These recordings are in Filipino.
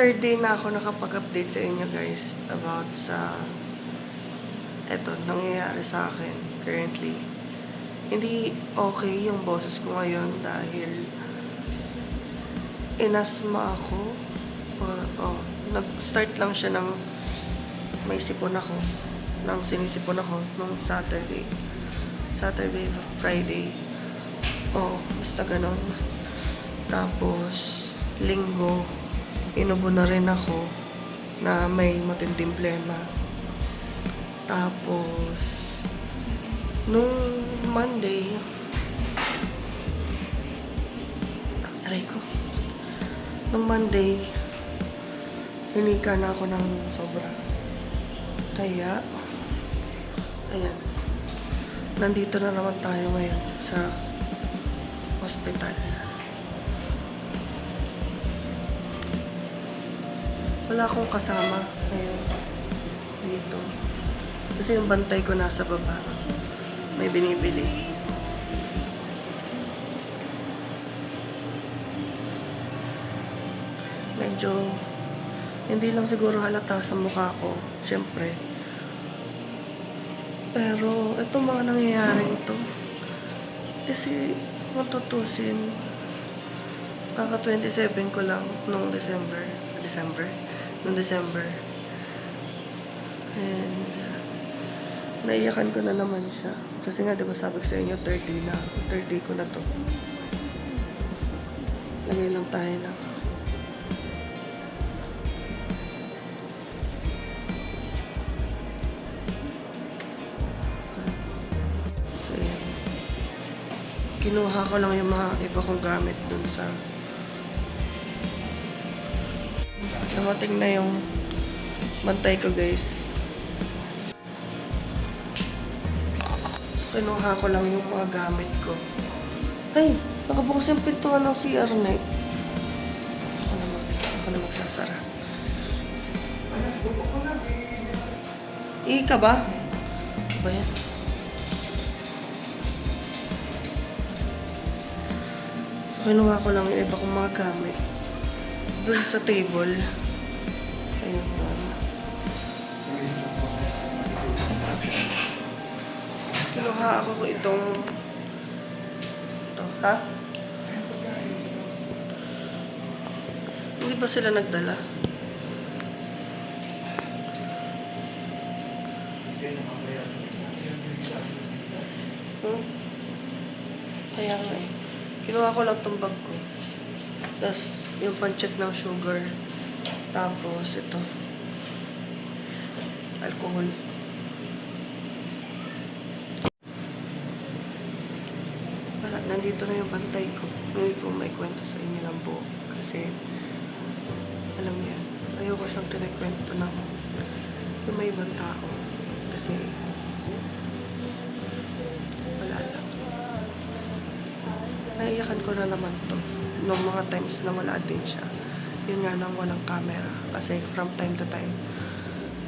third day na ako nakapag-update sa inyo guys about sa eto, nangyayari sa akin currently. Hindi okay yung boses ko ngayon dahil inasma ako. Nag-start lang siya ng may sipon ako. Nang sinisipon ako nung Saturday, Friday. Basta ganon. Tapos, linggo, inubo na rin ako na may matinding plema. Tapos, nung Monday, hinika na ako ng sobra. Kaya, ayan, nandito na naman tayo ngayon sa hospital. Wala akong kasama ngayon dito. Kasi yung bantay ko nasa baba. May binibili. Medyo hindi lang siguro halata sa mukha ko, syempre. Pero itong mga nangyayari ito, kasi kung tutusin, kaka 27 ko lang nung December. And naiyakan ko na naman siya. Kasi nga, diba sabi ko sa inyo, third day ko na to. Lagay lang tayo na. So, yan. Kinuha ko lang yung mga iba kong gamit dun sa dumating na yung bantay ko guys. So, kinuha ko lang yung mga gamit ko. Ay! Nakabukas yung pintuan ng CR na eh. Ako na magsasara. Ka ba? Ba yan? So, kinuha ko lang yung iba kong mga gamit dun sa table. Ayun na. Kinuha ako itong ito, ha? Hindi ba sila nagdala? Kaya nga eh. Kinuha ko lang itong bag ko. Tapos, yung pan-check ng sugar. Tapos, ito. Alcohol. Wala, nandito na yung bantay ko. Hindi ko may kwento sa inyo ng buo. Kasi, alam niyo yan. Ayoko siyang tinikwento ng yung may ibang tao. Kasi, wala lang. Naiyakan ko na naman to. Nung mga times na wala din siya. Yun nga nang walang camera. Kasi from time to time,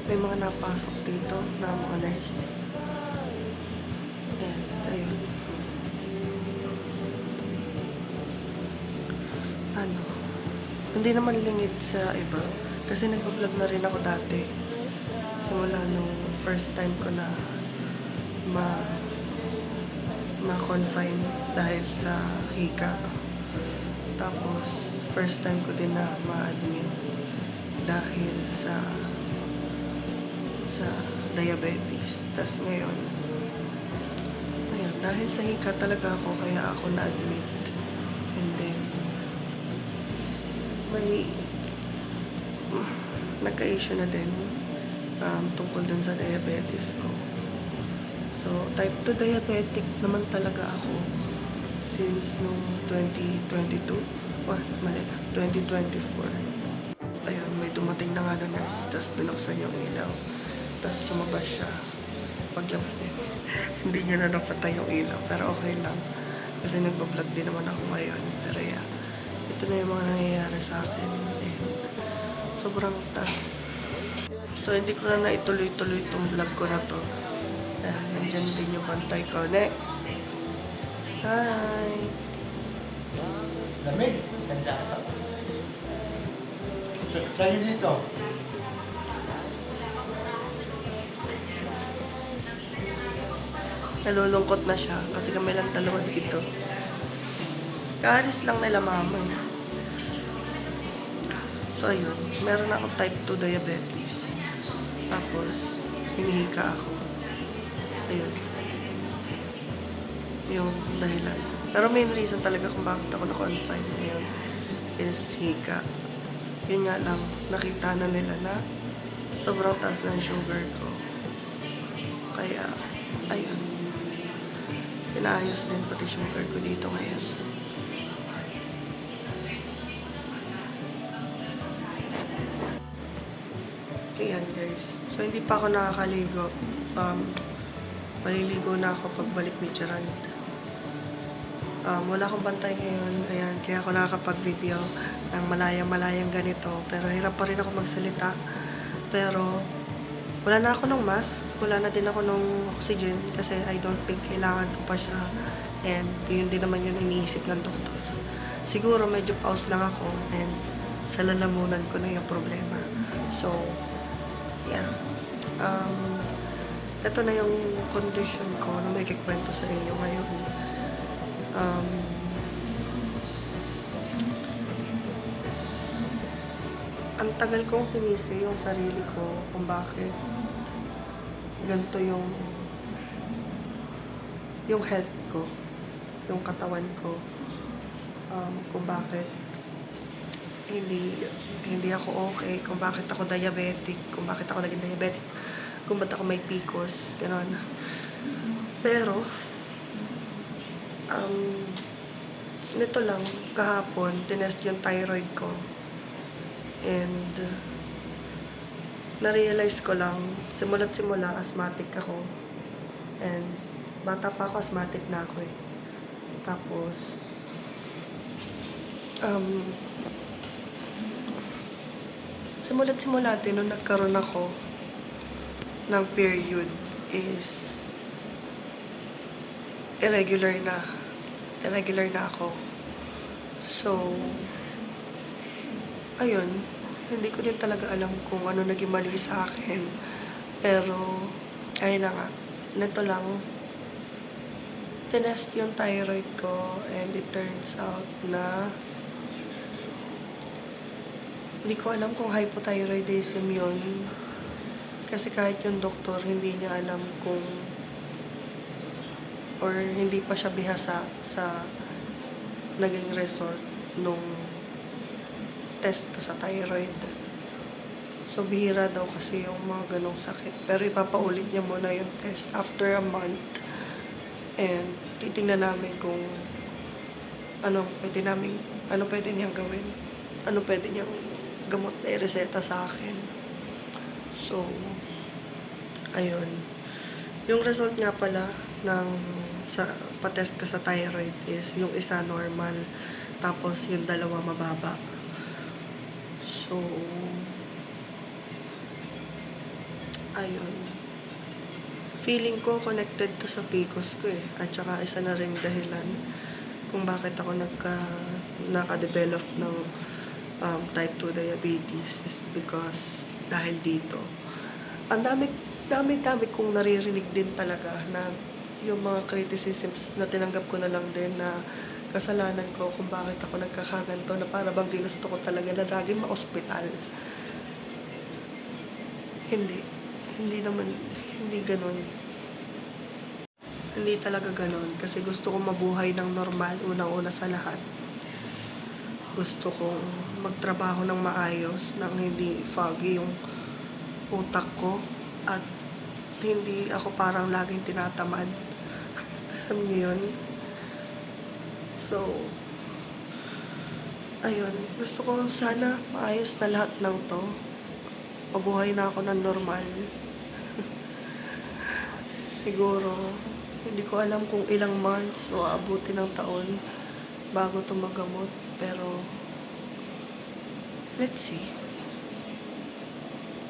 may mga napasok dito na mga nurse. Ayan, ayun. Hindi naman lingid sa iba. Kasi nag-vlog na rin ako dati. Simula nung first time ko na ma-confine dahil sa hika. Tapos, first time ko din na ma-admit dahil sa diabetes. Tapos ngayon, ayun, dahil sa hika talaga ako, kaya ako na-admit. And then, may nagka-issue na din tungkol dun sa diabetes ko. So, type 2 diabetic naman talaga ako since nung 2022 or mali, 2024. Ayun, may dumating na nga na nurse, tapos binuksan yung ilaw, tapos lumabas siya. Paglabas niya, hindi niya na napatay yung ilaw, pero okay lang kasi nagbablog din naman ako ngayon. Pero yeah, ito na yung mga nangyayari sa akin. And sobrang tough. So, hindi ko na naituloy-tuloy itong vlog ko na to. Dahil nandiyan din yung bantay ko. Ne! Hi! Lamig. Ganda ka to. Sa'yo dito. Nalulungkot na siya kasi kami lang dalawa dito. Kaalis lang nila mama. So ayun, meron akong type 2 diabetes. Tapos, hinihika ako. Ayun. Yung dahilan. Pero main reason talaga kung bakit ako na-confine ngayon is hika. Yun nga lang, nakita na nila na sobrang taas ng sugar ko. Kaya, ayun. Inaayos din pati sugar ko dito ngayon. Ayan guys. So, hindi pa ako nakakaligo. Maliligo na ako pagbalik ni Gerald. Wala akong bantay ngayon. Ayan, kaya ako nakakapag-video ng malayang-malayang ganito. Pero hirap pa rin ako magsalita. Pero, wala na ako ng mask. Wala na din ako ng oxygen. Kasi I don't think kailangan ko pa siya. And, yun din naman yun iniisip ng doktor. Siguro, medyo pause lang ako. And, sa lalamunan ko na yung problema. So, yeah. Ito na yung condition ko na may kikwento sa inyo ngayon. Ang tagal kong sinisi yung sarili ko kung bakit ganito yung health ko, yung katawan ko, kung bakit hindi ako okay, kung bakit ako diabetic, kung bakit ako naging diabetic, kung ba't ako may PCOS, gano'n. Pero, nito lang, kahapon, tinest yung thyroid ko. And, na-realize ko lang, simula't simula, asthmatic ako. And, bata pa ako, asthmatic na ako eh. Tapos, simula't simula din, nung nagkaroon ako ng period is irregular na ako. So, ayun, hindi ko din talaga alam kung ano naging mali sa akin. Pero, ayun na nga, nito lang, tinest yung thyroid ko and it turns out na hindi ko alam kung hypothyroidism yun. Kasi kahit yung doktor, hindi niya alam kung or hindi pa siya bihasa sa naging result nung test ko sa thyroid. So, bihira daw kasi yung mga ganong sakit. Pero ipapaulit niya muna yung test after a month. And titingnan namin kung ano pwede niyang gawin. Ano pwede niyang gamot na i-reseta sa akin. So, ayun. Yung result nga pala sa patest ko sa thyroid is yung isa normal, tapos yung dalawa mababa. So, ayun. Feeling ko connected to sa PCOS ko eh. At saka isa na ring dahilan kung bakit ako naka-develop ng type 2 diabetes is because dahil dito. Ang dami kong naririnig din talaga na yung mga criticisms na tinanggap ko na lang din na kasalanan ko kung bakit ako nagkakaganto, na para bang ginusto ko talaga na lagi ma-ospital. Hindi ganun. Hindi talaga ganun. Kasi gusto kong mabuhay ng normal, unang-una sa lahat. Gusto kong magtrabaho ng maayos, nang hindi foggy yung utak ko. At hindi ako parang laging tinatamad. Alam niyo yun? So, ayun. Gusto ko sana maayos na lahat ng to. Mabuhay na ako ng normal. Siguro, hindi ko alam kung ilang months o abutin ng taon bago ito magamot. Pero, let's see.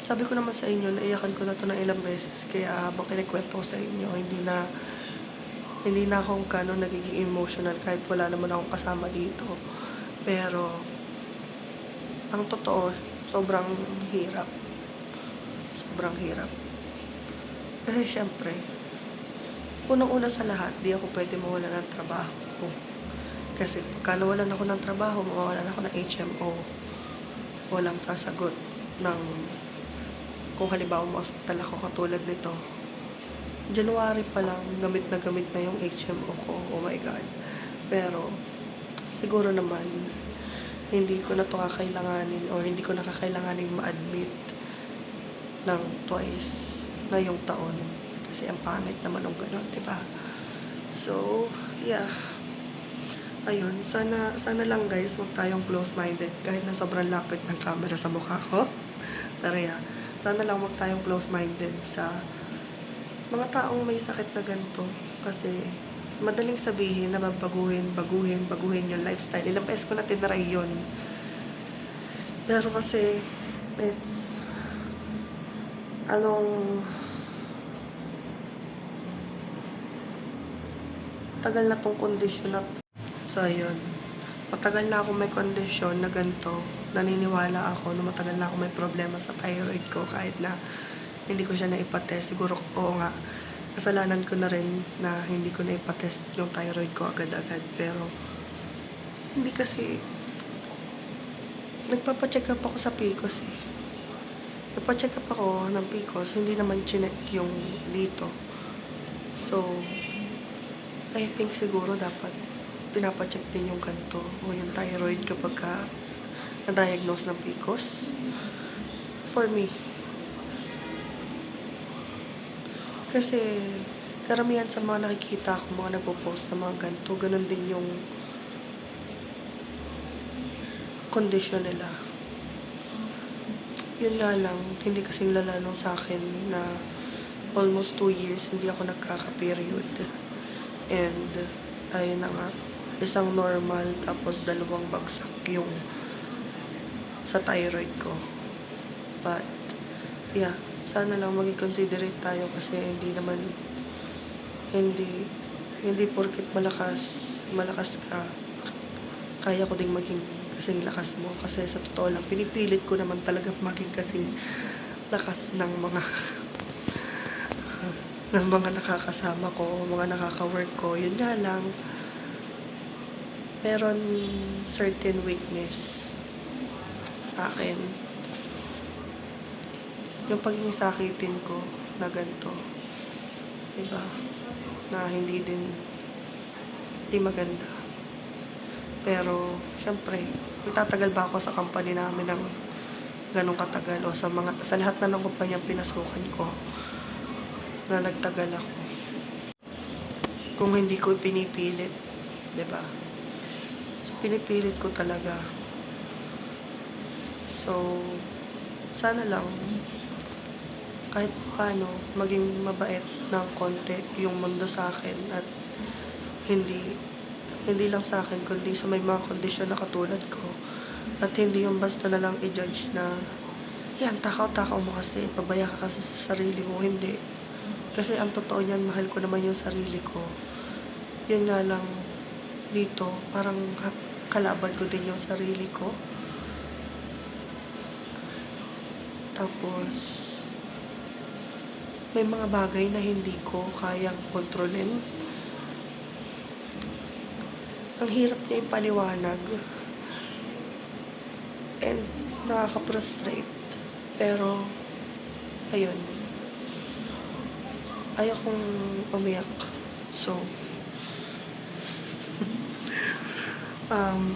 Sabi ko naman sa inyo, naiyakan ko na ito ng ilang beses. Kaya habang kinikwento ko sa inyo, hindi na akong nagiging emotional kahit wala naman akong kasama dito. Pero, ang totoo, sobrang hirap. Sobrang hirap. Kasi syempre, unang-una sa lahat, di ako pwede mawala ng trabaho ko. Kasi pagka nawalan ako ng trabaho, mawawalan ako ng HMO. Walang sasagot ng kung halimbawa ma-hospital ako katulad nito. January pa lang, gamit na yung HMO ko. Oh my God. Pero, siguro naman, hindi ko na to kakailanganin or hindi ko na kakailanganin ma-admit ng twice na yung taon. Kasi ang pangit naman ng gano'n, diba? So, yeah. Ayun, sana lang guys, huwag tayong close-minded kahit na sobrang lapit ng camera sa mukha ko. Pero yeah, sana lang huwag tayong close-minded sa mga taong may sakit na ganito. Kasi madaling sabihin na baguhin yung lifestyle. Ilang beses ko na tinry yun. Pero kasi, it's tagal na tong kondisyon na. So, ayun. Matagal na ako may kondisyon na ganito. Naniniwala ako na matagal na ako may problema sa thyroid ko kahit na hindi ko siya naipatest. Siguro, oo nga, kasalanan ko na rin na hindi ko naipatest yung thyroid ko agad-agad. Pero, hindi kasi, nagpapacheck up ako sa PCOS eh. Nagpa-check up ako ng PCOS, hindi naman chinek yung dito. So, I think siguro dapat pinapacheck din yung ganito o yung thyroid kapag na-diagnose ng PCOS. For me. Kasi karamihan sa mga nakikita ko, mga nagpo-post na mga ganito, ganun din yung kondisyon nila. Yun nga lang, hindi kasing lala nung sa akin na almost 2 years hindi ako nagkaka-period. And, ayun na nga, isang normal tapos 2 bagsak yung sa thyroid ko. But, yeah, sana lang maging considerate tayo kasi hindi porket malakas ka, kaya ko ding maging kasing lakas mo. Kasi sa totoo lang, pinipilit ko naman talaga maging kasing lakas ng mga nakakasama ko, mga nakaka-work ko. Yun nga lang, meron certain weakness sa akin. Yung pagiging sakitin ko na ganito. Diba? Na hindi maganda. Pero, syempre, itatagal ba ako sa company namin ng ganong katagal o sa lahat na ng kumpanyang pinasukan ko na nagtagal ako. Kung hindi ko pinipilit, 'di ba? So pinipilit ko talaga. So sana lang kahit paano maging mabait ng konti yung mundo sa akin at hindi lang sa akin kundi sa may mga kondisyon na katulad ko. At hindi yung basta na lang i-judge na yan, takaw-takaw mo kasi, pabaya ka kasi sa sarili mo. Hindi. Kasi ang totoo niyan, mahal ko naman yung sarili ko. Yun nga lang dito, parang kalaban ko din yung sarili ko. Tapos, may mga bagay na hindi ko kayang kontrolin. Ang hirap niya ipaliwanag. And nakaka-frustrate. Pero, ayun. Ayokong umiyak. So,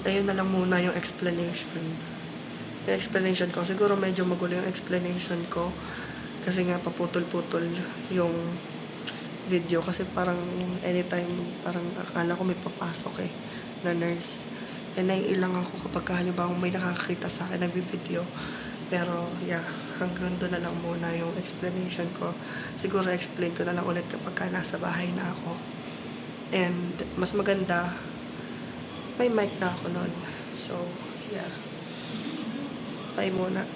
ayun na lang muna yung explanation. Yung explanation ko. Siguro medyo magulo yung explanation ko. Kasi nga paputol-putol yung video. Kasi parang anytime, parang akala ko may papasok na nurse. And naiilang ako kapag halimbawa may nakakakita sa akin nagbibideo. Pero, yeah, hanggang doon na lang muna yung explanation ko. Siguro explain ko na lang ulit kapag nasa bahay na ako. And, mas maganda, may mic na ako nun. So, yeah. Bye muna.